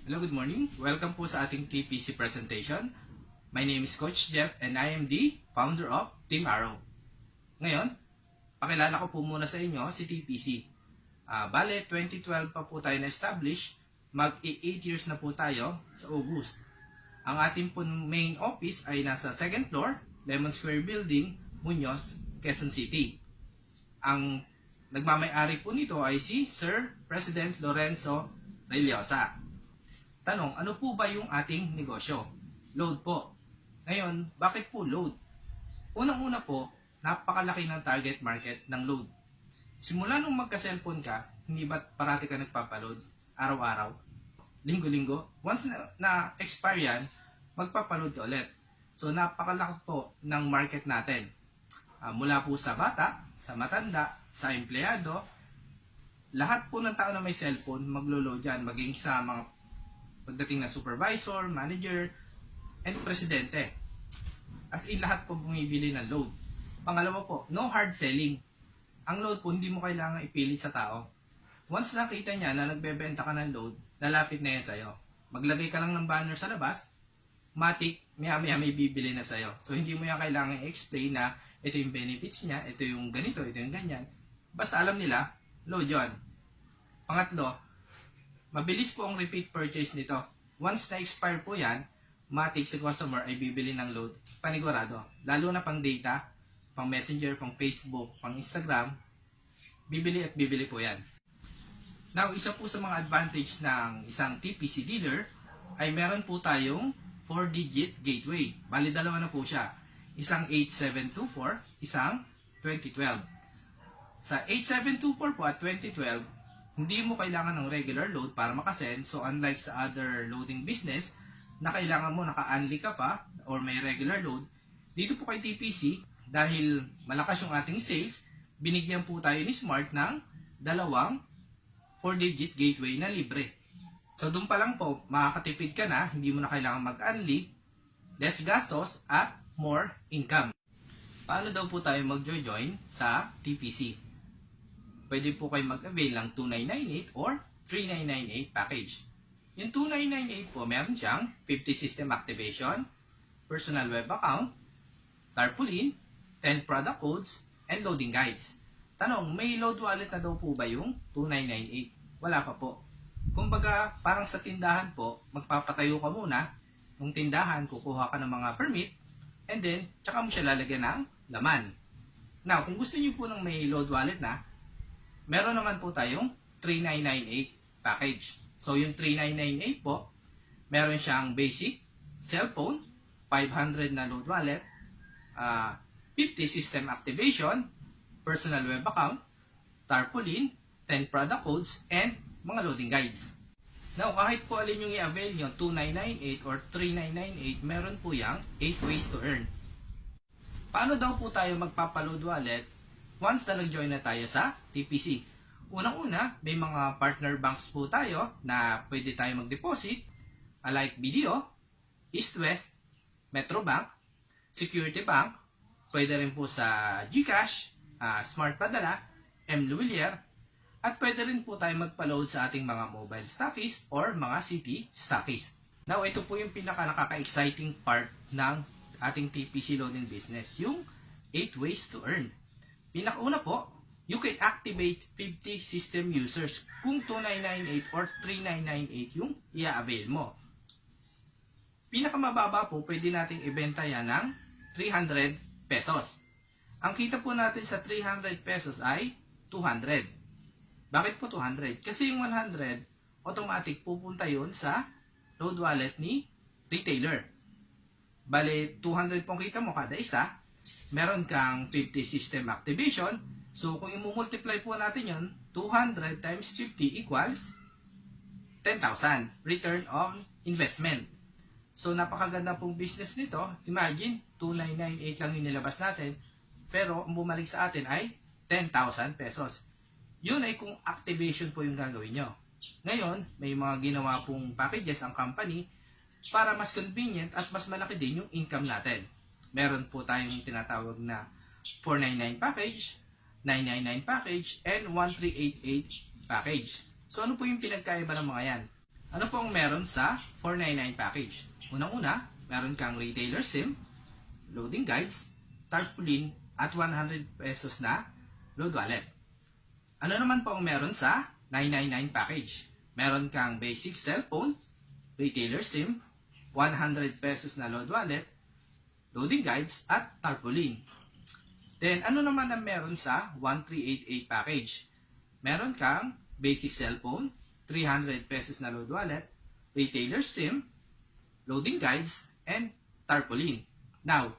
Hello, good morning. Welcome po sa ating TPC presentation. My name is Coach Jeff and I am the founder of Team Arrow. Ngayon, pakilala ko po muna sa inyo si TPC. Bale, 2012 pa po tayo na-establish. Mag-8 years na po tayo sa August. Ang ating po main office ay nasa 2nd floor, Lemon Square Building, Muñoz, Quezon City. Ang nagmamay-ari po nito ay si Sir President Lorenzo Reliosa. Tanong, ano po ba yung ating negosyo? Load po. Ngayon, bakit po load? Unang-una po, napakalaki ng target market ng load. Simula nung magka-cellphone ka, hindi ba parati ka nagpapaload? Araw-araw? Linggo-linggo? Once na-expire yan, magpapaload ka ulit. So, napakalaki po ng market natin. Mula po sa bata, sa matanda, sa empleyado, lahat po ng tao na may cellphone, maglo-load yan, maging sa mga pagdating na supervisor, manager, and presidente. As in, lahat po bumibili ng load. Pangalawa po, no hard selling. Ang load po, hindi mo kailangan ipilit sa tao. Once nakita niya na nagbebenta ka ng load, lalapit na yan sa'yo. Maglagay ka lang ng banner sa labas, matik, maya-maya may bibili na sa'yo. So, hindi mo yan kailangan i-explain na ito yung benefits niya, ito yung ganito, ito yung ganyan. Basta alam nila, load yun. Pangatlo, mabilis po ang repeat purchase nito. Once na-expire po yan, matik si customer ay bibili ng load panigurado. Lalo na pang data, pang messenger, pang Facebook, pang Instagram, bibili at bibili po yan. Now, isa po sa mga advantage ng isang TPC dealer ay meron po tayong 4-digit gateway. Bali, dalawa na po siya. Isang 8724, isang 2012. Sa 8724 po at 2012, hindi mo kailangan ng regular load para makasend. So, unlike sa other loading business, na kailangan mo naka-unli ka pa or may regular load, dito po kay TPC, dahil malakas yung ating sales, binigyan po tayo ni Smart ng dalawang 4-digit gateway na libre. So, doon pa lang po, makakatipid ka na, hindi mo na kailangan mag-unli, less gastos, at more income. Paano daw po tayo mag-join sa TPC? Pwede po kayo mag-avail ng 2998 or 3998 package. Yung 2998 po, meron siyang 50 system activation, personal web account, tarpaulin, 10 product codes, and loading guides. Tanong, may load wallet na daw po ba yung 2998? Wala pa po. Kumbaga, parang sa tindahan po, magpapatayo ka muna, ng tindahan, kukuha ka ng mga permit, and then, tsaka mo siya lalagyan ng laman. Now, kung gusto niyo po ng may load wallet na, meron naman po tayong 3998 package. So, yung 3998 po, meron siyang basic, cellphone, 500 na load wallet, 50 system activation, personal web account, tarpaulin, 10 product codes, and mga loading guides. Now, kahit po alin yung i-avail nyo, 2998 or 3998, meron po yung 8 ways to earn. Paano daw po tayo magpapaload wallet once na nag-join na tayo sa TPC? Unang-una, may mga partner banks po tayo na pwede tayo mag-deposit, like BDO, East West, Metro Bank, Security Bank, pwede rin po sa GCash, Smart Padala, M. Luwilier, at pwede rin po tayo magpa-load sa ating mga mobile stockist or mga city stockist. Now, ito po yung pinaka-nakaka-exciting part ng ating TPC loading business, yung 8 ways to earn. Pinakauna po, you can activate 50 system users kung 2998 or 3998 yung i-avail mo. Pinakamababa po, pwede nating ibenta yan ng 300 pesos. Ang kita po natin sa 300 pesos ay 200. Bakit po 200? Kasi yung 100, automatic pupunta yun sa load wallet ni retailer. Bale, 200 pong kita mo kada isa, meron kang 50 system activation. So, kung i-multiply po natin yun, 200 times 50 equals 10,000 return on investment. So, napakaganda pong business nito. Imagine, 2998 lang yung nilabas natin, pero ang bumalik sa atin ay 10,000 pesos. Yun ay kung activation po yung gagawin nyo. Ngayon, may mga ginawa pong packages ang company para mas convenient at mas malaki din yung income natin. Meron po tayong tinatawag na 499 package, 999 package, and 1388 package. So, ano po yung pinagkaiba ng mga yan? Ano po ang meron sa 499 package? Unang-una, meron kang retailer SIM, loading guides, tarpaulin, at 100 pesos na load wallet. Ano naman po ang meron sa 999 package? Meron kang basic cellphone, retailer SIM, 100 pesos na load wallet, loading guides, at tarpaulin. Then, ano naman ang meron sa 1388 package? Meron kang basic cellphone, 300 pesos na load wallet, retailer SIM, loading guides, and tarpaulin. Now,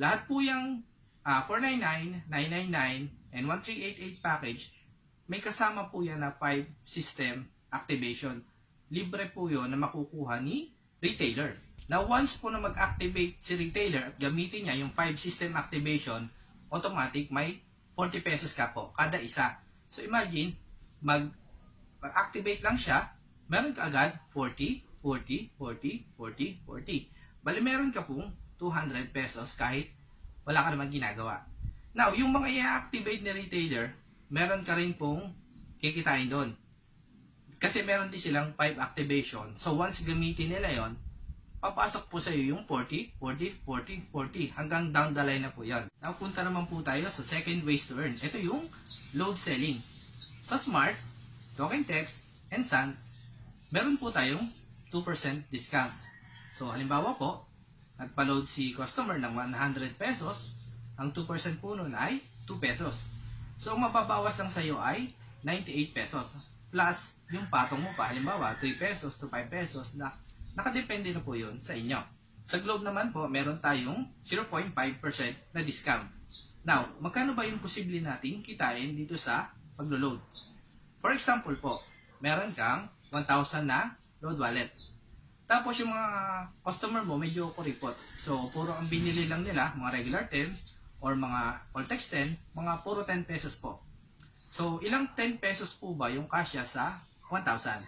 lahat po yung 499, 999, and 1388 package, may kasama po yan na 5 system activation. Libre po yun na makukuha ni retailer. Now, once po na mag-activate si retailer at gamitin niya yung 5 system activation, automatic may 40 pesos ka po kada isa. So, imagine, mag-activate lang siya, meron ka agad 40, 40, 40, 40, 40. Bali, meron ka pong 200 pesos kahit wala ka naman ginagawa. Now, yung mga i-activate ni retailer, meron ka rin pong kikitain doon. Kasi meron din silang 5 activation. So, once gamitin nila yon, papasok po sa iyo yung 40, 40, 40, 40. Hanggang down the line na po yan. Now, punta naman po tayo sa second ways to earn. Ito yung load selling. Sa Smart, Token Text, and Sun, meron po tayong 2% discount. So, halimbawa po, nagpa-load si customer ng 100 pesos, ang 2% po nun ay 2 pesos. So, ang mababawas lang sa iyo ay 98 pesos. Plus, yung patong mo pa, halimbawa, 3 pesos to 5 pesos na nakadepende na po yun sa inyo. Sa Globe naman po, meron tayong 0.5% na discount. Now, magkano ba yung posible nating kitain dito sa paglo-load? For example po, meron kang 1,000 na load wallet. Tapos yung mga customer mo medyo kuripot. So, puro ang binili lang nila, mga regular 10 or mga all text 10, mga puro 10 pesos po. So, ilang 10 pesos po ba yung kasya sa 1,000?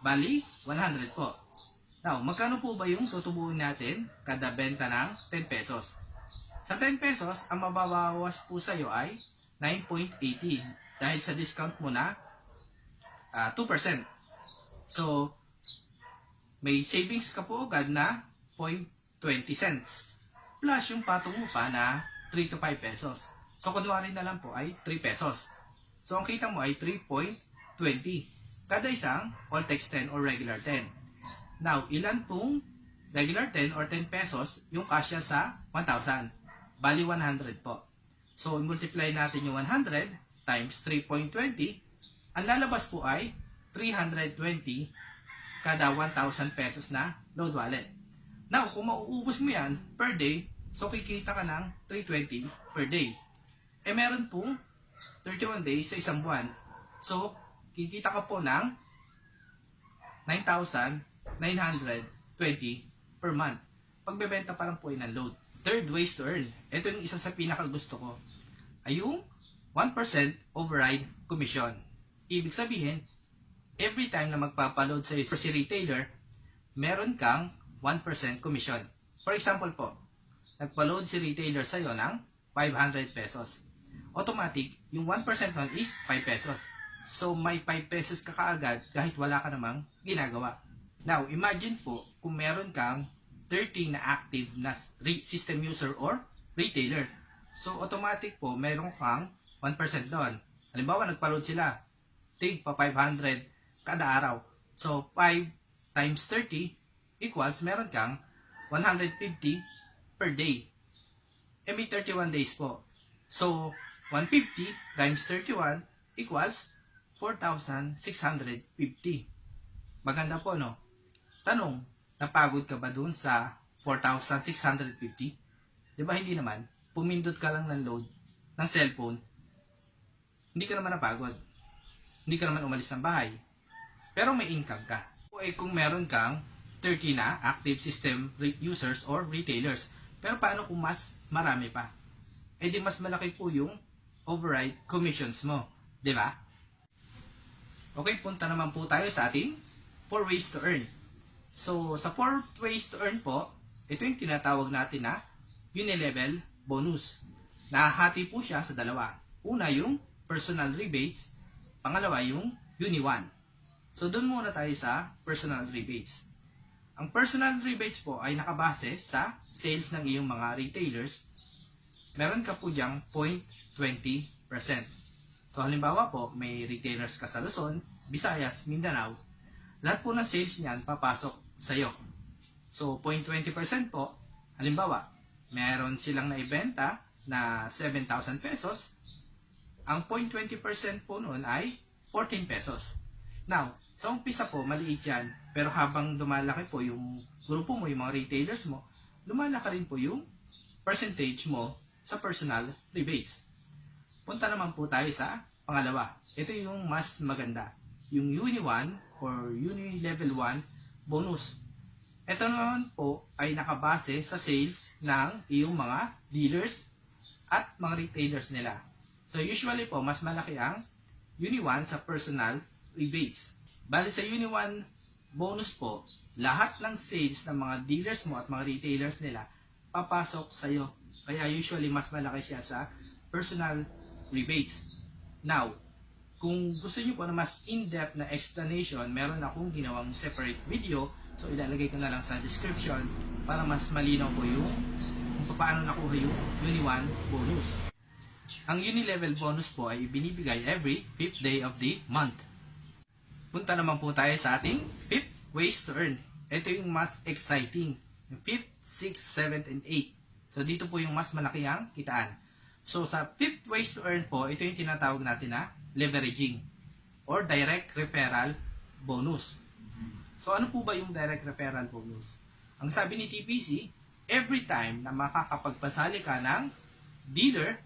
Bali, 100 po. Now, magkano po ba yung tutubuin natin kada benta ng 10 pesos? Sa 10 pesos, ang mababawas po sa iyo ay 9.80 dahil sa discount mo na 2%. So, may savings ka po agad na 0.20 cents. Plus yung patong mo pa na 3 to 5 pesos. So, kunwari na lang po ay 3 pesos. So, ang kita mo ay 3.20 kada isang all text 10 or regular 10. Now, ilan pong regular 10 or 10 pesos yung kasya sa 1,000? Bali 100 po. So, multiply natin yung 100 times 3.20. Ang lalabas po ay 320 kada 1,000 pesos na load wallet. Now, kung mauubos mo yan per day, so kikita ka ng 320 per day. Eh, meron pong 31 days sa isang buwan. So, kikita ka po ng 9,920 per month. Pagbebenta pa lang po yun ng load. Third ways to earn. Ito yung isa sa pinakagusto ko. Ay yung 1% override commission. Ibig sabihin, every time na magpapaload sa si retailer, meron kang 1% commission. For example po, nagpa-load si retailer sa iyo ng 500 pesos. Automatic, yung 1% nun is 5 pesos. So, may 5 pesos ka kaagad kahit wala ka namang ginagawa. Now, imagine po kung meron kang 30 na active na system user or retailer. So, automatic po, meron kang 1% doon. Halimbawa, nagpa-load sila. Take pa 500 kada araw. So, 5 times 30 equals, meron kang 150 per day. E may 31 days po. So, 150 times 31 equals 4,650. Maganda po, no? Tanong, napagod ka ba dun sa 4,650? Di ba hindi naman? Pumindot ka lang ng load ng cellphone, hindi ka naman napagod. Hindi ka naman umalis ng bahay. Pero may income ka. O kung meron kang 30 na active system users or retailers. Pero paano kung mas marami pa? Eh di mas malaki po yung override commissions mo. Di ba? Okay, punta naman po tayo sa ating 4 ways to earn. So, sa 4 ways to earn po, ito yung tinatawag natin na unilevel bonus. Nahahati po siya sa dalawa. Una yung personal rebates, pangalawa yung Uni 1. So, doon muna tayo sa personal rebates. Ang personal rebates po ay nakabase sa sales ng iyong mga retailers. Meron ka po diyang 0.20%. So, halimbawa po, may retailers ka sa Luzon, Visayas, Mindanao. Lahat po ng sales niyan papasok sa iyo. So, 0.20% po, halimbawa, meron silang naibenta na 7,000 pesos. Ang 0.20% po noon ay 14 pesos. Now, sa umpisa po, maliit yan. Pero habang lumalaki po yung grupo mo, yung mga retailers mo, lumalaki rin po yung percentage mo sa personal rebates. Punta naman po tayo sa pangalawa. Ito yung mas maganda. Yung Uni 1 or Uni Level 1 bonus. Ito naman po ay nakabase sa sales ng iyong mga dealers at mga retailers nila. So usually po, mas malaki ang Uni 1 sa personal rebates. Bali sa Uni 1 bonus po, lahat ng sales ng mga dealers mo at mga retailers nila papasok sa iyo. Kaya usually mas malaki siya sa personal rebates. Now, kung gusto niyo po na mas in-depth na explanation, meron akong ginawang separate video. So ilalagay ko na lang sa description para mas malinaw po yung kung paano nakuha yung Uni 1 bonus. Ang Uni Level bonus po ay binibigay every 5th day of the month. Punta naman po tayo sa ating 5th ways to earn. Ito yung mas exciting. Yung 5th, 6th, 7th, and 8th. So dito po yung mas malaki ang kitaan. So sa 5th ways to earn po, ito yung tinatawag natin na leveraging or direct referral bonus. So ano po ba yung direct referral bonus? Ang sabi ni TPC, every time na makakapagpasali ka ng dealer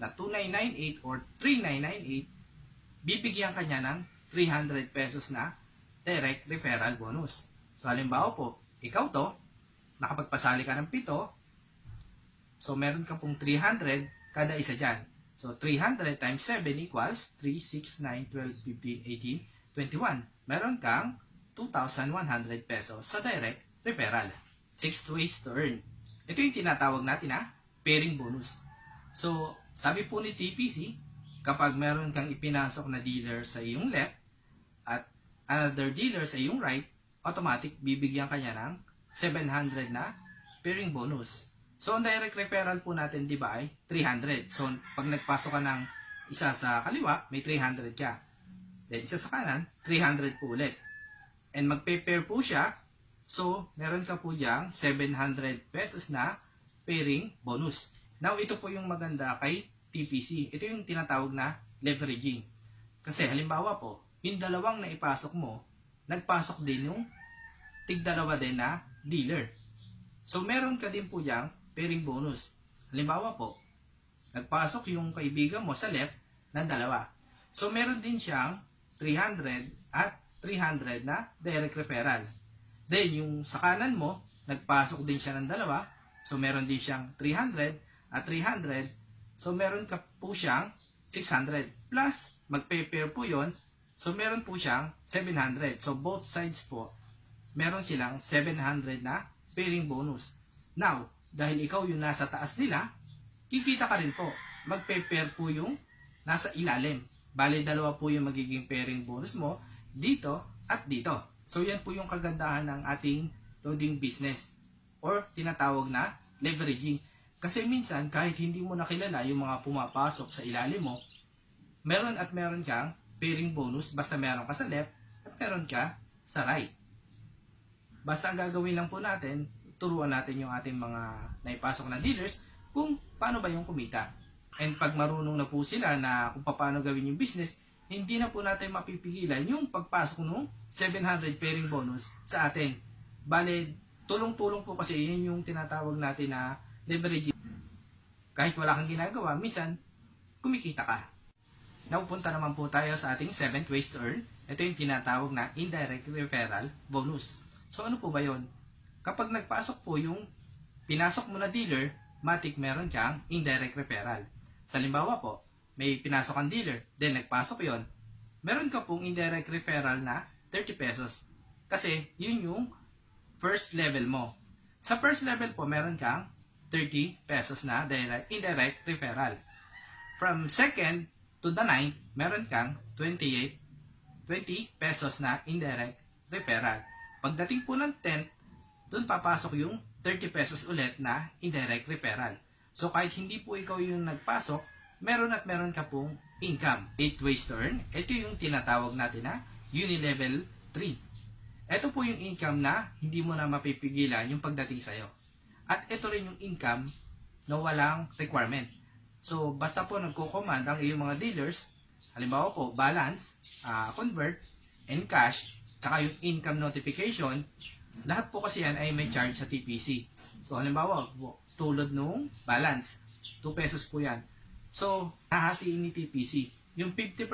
na 2998 or 3998, bibigyan ka niya ng 300 pesos na direct referral bonus. So halimbawa po, ikaw to, nakapagpasali ka ng 7, so meron ka pong 300 kada isa dyan. So 300 times 7 equals 3, 6, 9, 12, 15, 18, 21. Meron kang 2,100 pesos sa direct referral. 6 ways to earn. Ito yung tinatawag natin na pairing bonus. So, sabi po ni TPC, kapag meron kang ipinasok na dealer sa iyong left at another dealer sa iyong right, automatic bibigyan ka niya ng 700 na pairing bonus. So, ang direct referral po natin, di ba, ay 300. So, pag nagpasok ka ng isa sa kaliwa, may 300 ka. Then, isa sa kanan, 300 po ulit. And magpe-pair po siya. So, meron ka po diyang 700 pesos na pairing bonus. Now, ito po yung maganda kay TPC. Ito yung tinatawag na leveraging. Kasi halimbawa po, yung dalawang na ipasok mo, nagpasok din yung tig-dalawa din na dealer. So, meron ka din po diyang pairing bonus. Halimbawa po, nagpasok yung kaibigan mo sa left ng dalawa. So, meron din siyang 300 at 300 na direct referral. Then, yung sa kanan mo, nagpasok din siya ng dalawa. So, meron din siyang 300 at 300. So, meron ka po siyang 600. Plus, magpe-pair po yon. So, meron po siyang 700. So, both sides po, meron silang 700 na pairing bonus. Now, dahil ikaw yung nasa taas nila, kikita ka rin po. Magpe-pair po yung nasa ilalim. Bale, dalawa po yung magiging pairing bonus mo dito at dito. So, yan po yung kagandahan ng ating loading business or tinatawag na leveraging. Kasi minsan, kahit hindi mo nakilala yung mga pumapasok sa ilalim mo, meron at meron kang pairing bonus basta meron ka sa left at meron ka sa right. Basta ang gagawin lang po natin, turuan natin yung ating mga naipasok na dealers kung paano ba yung kumita. And pag marunong na po sila na kung paano gawin yung business, hindi na po natin mapipigilan yung pagpasok ng 700 pairing bonus sa atin. Bale, tulong-tulong po kasi yun yung tinatawag natin na leveraging. Kahit wala kang ginagawa, minsan kumikita ka. Napupunta naman po tayo sa ating 7th ways to earn. Ito yung tinatawag na indirect referral bonus. So ano po ba yun? Kapag nagpasok po yung pinasok mo na dealer, matik meron kang indirect referral. Sa limbawa po, may pinasok ang dealer, then nagpasok yon, meron ka pong indirect referral na 30 pesos. Kasi yun yung first level mo. Sa first level po, meron kang 30 pesos na indirect referral. From second to the 9th, meron kang 28 20 pesos na indirect referral. Pagdating po ng 10th, doon papasok yung 30 pesos ulit na indirect referral. So kahit hindi po ikaw yung nagpasok, meron at meron ka pong income. 8 ways to earn. Ito yung tinatawag natin na Unilevel 3. Ito po yung income na hindi mo na mapipigilan yung pagdating sa'yo. At ito rin yung income na walang requirement. So basta po nagko-command ang iyong mga dealers, halimbawa po balance, convert, and cash, kaka yung income notification, lahat po kasi yan ay may charge sa TPC. So, halimbawa, tulad nung balance, 2 pesos po yan. So, hahatiin ni TPC. Yung 50%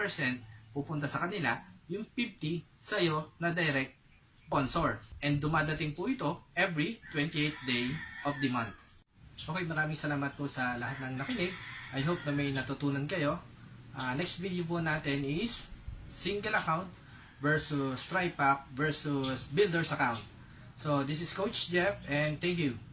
pupunta sa kanila, yung 50% sa'yo na direct sponsor. And dumadating po ito every 28th day of the month. Okay, maraming salamat po sa lahat ng nakinig. I hope na may natutunan kayo. Next video po natin is single account versus TriPack versus builder's account. So, this is Coach Jeff and thank you.